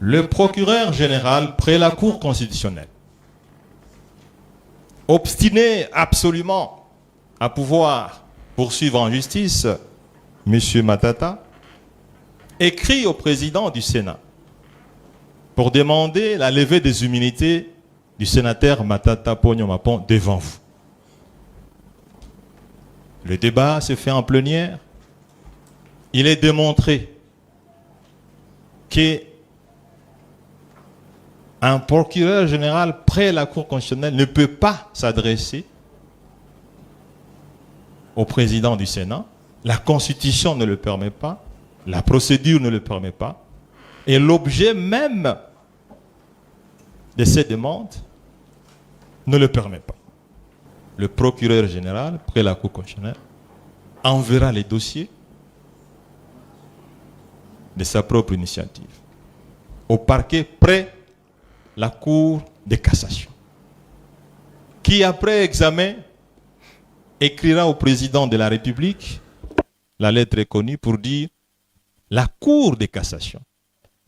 le procureur général près la Cour constitutionnelle, obstiné absolument à pouvoir poursuivre en justice M. Matata, écrit au président du Sénat pour demander la levée des immunités du sénateur Matata Ponyo Mapon devant vous. Le débat se fait en plénière. Il est démontré qu'un procureur général près la Cour constitutionnelle ne peut pas s'adresser au président du Sénat. La Constitution ne le permet pas, la procédure ne le permet pas, et l'objet même de cette demande ne le permet pas. Le procureur général, près la Cour constitutionnelle, enverra les dossiers de sa propre initiative au parquet près la Cour de cassation, qui après examen écrira au président de la République, la lettre est connue pour dire la Cour de cassation,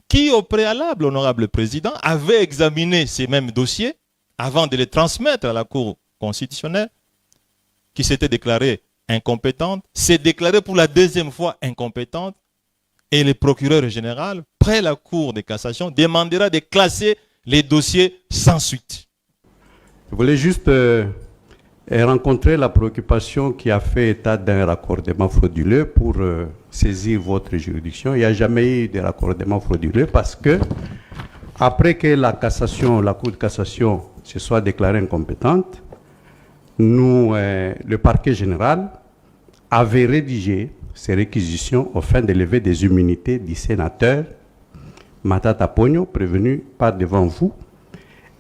qui au préalable, honorable président, avait examiné ces mêmes dossiers avant de les transmettre à la Cour constitutionnelle, qui s'était déclarée incompétente, s'est déclarée pour la deuxième fois incompétente, et le procureur général, près la Cour de cassation, demandera de classer les dossiers sans suite. Je voulais juste rencontrer la préoccupation qui a fait état d'un raccordement frauduleux pour saisir votre juridiction. Il n'y a jamais eu de raccordement frauduleux parce que, après que la Cour de cassation se soit déclarée incompétente, le parquet général avait rédigé ces réquisitions au fin de lever des immunités du sénateur Matata Ponyo, prévenu par devant vous.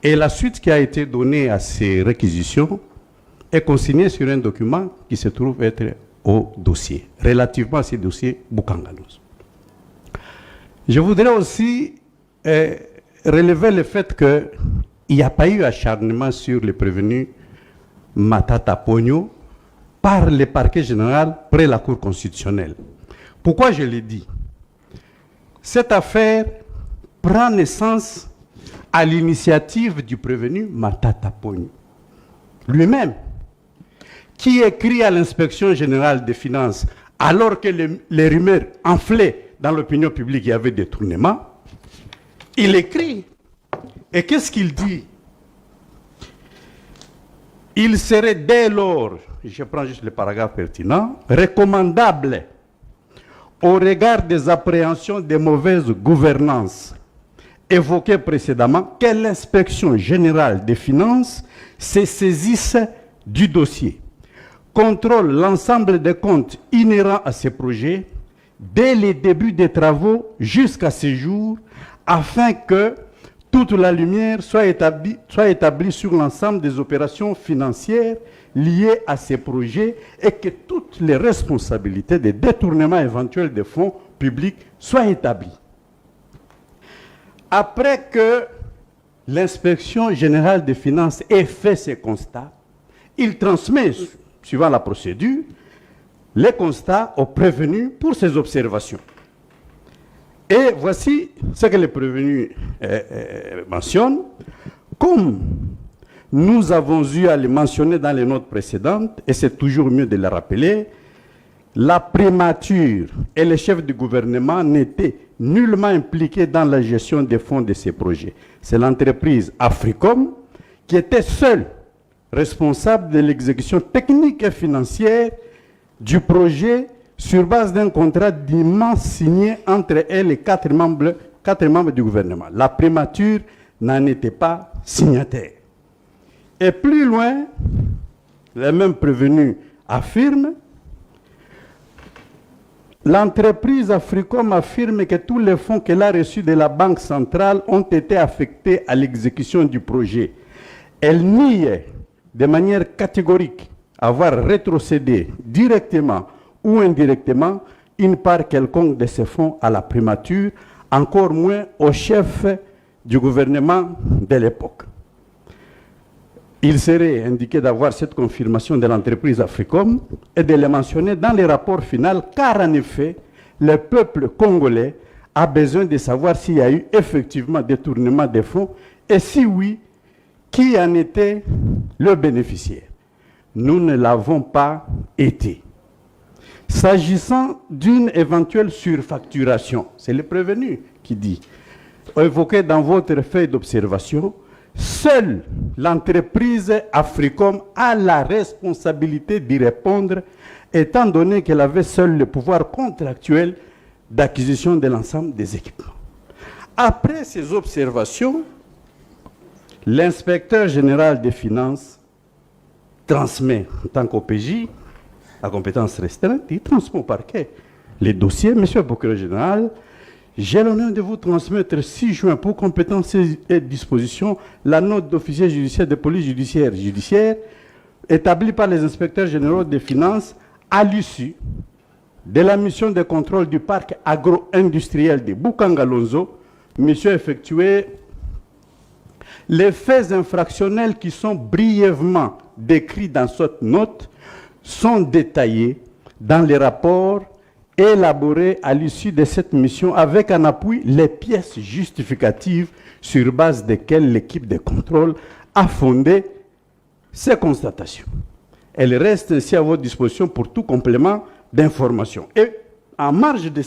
Et la suite qui a été donnée à ces réquisitions est consignée sur un document qui se trouve être au dossier, relativement à ces dossiers Boukanganos. Je voudrais aussi relever le fait qu'il n'y a pas eu acharnement sur le prévenu Matata Ponyo par le parquet général près la Cour constitutionnelle. Pourquoi je l'ai dit? Cette affaire prend naissance à l'initiative du prévenu Matata Ponyo lui-même, qui écrit à l'inspection générale des finances, alors que les rumeurs enflaient dans l'opinion publique, il y avait des détournements. Il écrit. Et qu'est-ce qu'il dit? Il serait dès lors, je prends juste le paragraphe pertinent, recommandable au regard des appréhensions de mauvaise gouvernance évoquées précédemment que l'inspection générale des finances se saisisse du dossier, contrôle l'ensemble des comptes inhérents à ces projets dès les débuts des travaux jusqu'à ce jour, afin que toute la lumière soit établie sur l'ensemble des opérations financières liées à ces projets et que toutes les responsabilités des détournements éventuels des fonds publics soient établies. Après que l'inspection générale des finances ait fait ces constats, il transmet, suivant la procédure, les constats aux prévenus pour ces observations. Et voici ce que les prévenus mentionnent. Comme nous avons eu à le mentionner dans les notes précédentes, et c'est toujours mieux de le rappeler, la primature et le chef du gouvernement n'étaient nullement impliqués dans la gestion des fonds de ces projets. C'est l'entreprise Africom qui était seule responsable de l'exécution technique et financière du projet sur base d'un contrat d'immense signé entre elle et quatre membres du gouvernement. La primature n'en était pas signataire. Et plus loin, les mêmes prévenus affirment, l'entreprise Africom affirme que tous les fonds qu'elle a reçus de la Banque centrale ont été affectés à l'exécution du projet. Elle nie de manière catégorique avoir rétrocédé directement ou indirectement une part quelconque de ces fonds à la primature, encore moins au chef du gouvernement de l'époque. Il serait indiqué d'avoir cette confirmation de l'entreprise Africom et de le mentionner dans les rapports finaux, car en effet, le peuple congolais a besoin de savoir s'il y a eu effectivement détournement des fonds et si oui, qui en était le bénéficiaire. Nous ne l'avons pas été. S'agissant d'une éventuelle surfacturation, c'est le prévenu qui dit, évoqué dans votre feuille d'observation, seule l'entreprise Africom a la responsabilité d'y répondre, étant donné qu'elle avait seule le pouvoir contractuel d'acquisition de l'ensemble des équipements. Après ces observations, l'inspecteur général des finances transmet en tant qu'OPJ, à compétence restreinte, il transmet au parquet les dossiers. Monsieur le procureur général, j'ai l'honneur de vous transmettre 6 juin pour compétence et disposition la note d'officier judiciaire de police judiciaire établie par les inspecteurs généraux des finances à l'issue de la mission de contrôle du parc agro-industriel de Boukangalonzo. Monsieur a effectué les faits infractionnels qui sont brièvement décrits dans cette note sont détaillés dans les rapports élaborés à l'issue de cette mission avec en appui les pièces justificatives sur base desquelles l'équipe de contrôle a fondé ces constatations. Elles restent ainsi à votre disposition pour tout complément d'information. Et en marge de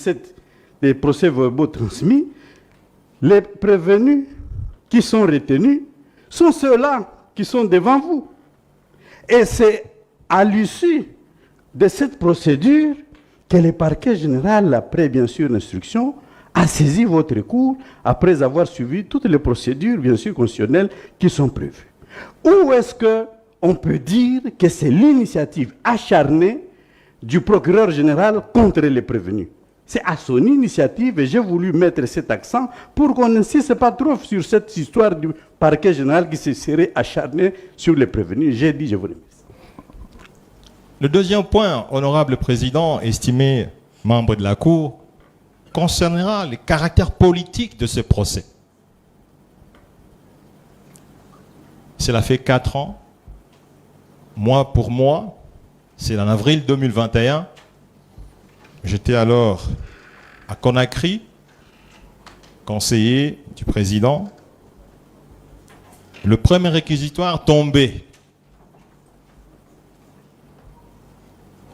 des procès-verbaux transmis, les prévenus qui sont retenus sont ceux-là qui sont devant vous. Et c'est à l'issue de cette procédure que le parquet général, après bien sûr l'instruction, a saisi votre cours après avoir suivi toutes les procédures bien sûr constitutionnelles qui sont prévues. Où est-ce qu'on peut dire que c'est l'initiative acharnée du procureur général contre les prévenus? C'est à son initiative et j'ai voulu mettre cet accent pour qu'on n'insiste pas trop sur cette histoire du parquet général qui se serait acharné sur les prévenus. J'ai dit, je vous remercie. Le deuxième point, honorable président, estimé membre de la Cour, concernera le caractère politique de ce procès. Cela fait 4 ans, mois pour mois, c'est en avril 2021. J'étais alors à Conakry, conseiller du président. Le premier réquisitoire tombé.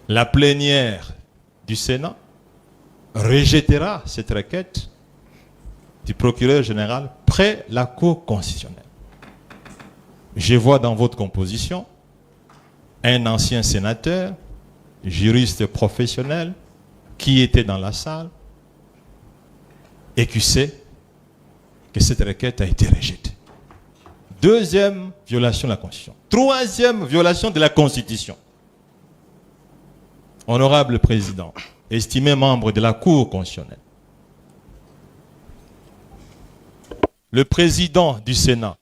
La plénière du Sénat rejettera cette requête du procureur général près la Cour constitutionnelle. Je vois dans votre composition un ancien sénateur, juriste professionnel, qui était dans la salle et qui sait que cette requête a été rejetée. Deuxième violation de la Constitution. Troisième violation de la Constitution. Honorable président, estimé membre de la Cour constitutionnelle, le président du Sénat,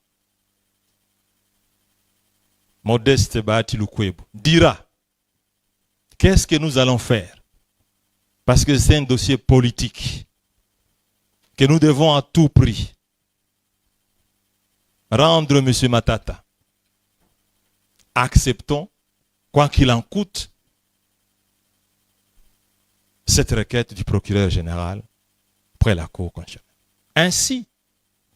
Modeste Bahati Lukwebo, dira qu'est-ce que nous allons faire, parce que c'est un dossier politique que nous devons à tout prix rendre M. Matata. Acceptons, quoi qu'il en coûte, cette requête du procureur général près la Cour constitutionnelle. Ainsi,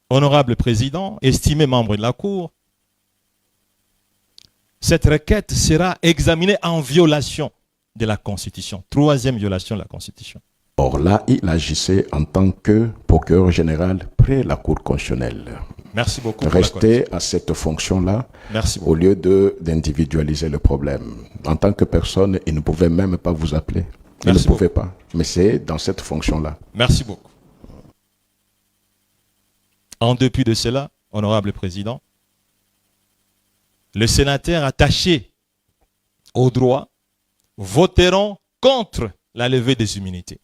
honorable président, estimé membre de la Cour, cette requête sera examinée en violation de la Constitution. Troisième violation de la Constitution. Or là, il agissait en tant que procureur général près la Cour constitutionnelle. Merci beaucoup. Rester à cette fonction-là, au lieu d'individualiser le problème. En tant que personne, il ne pouvait même pas vous appeler. Il ne pouvait pas. Mais c'est dans cette fonction-là. Merci beaucoup. En dépit de cela, honorable président, les sénateurs attachés au droit voteront contre la levée des immunités.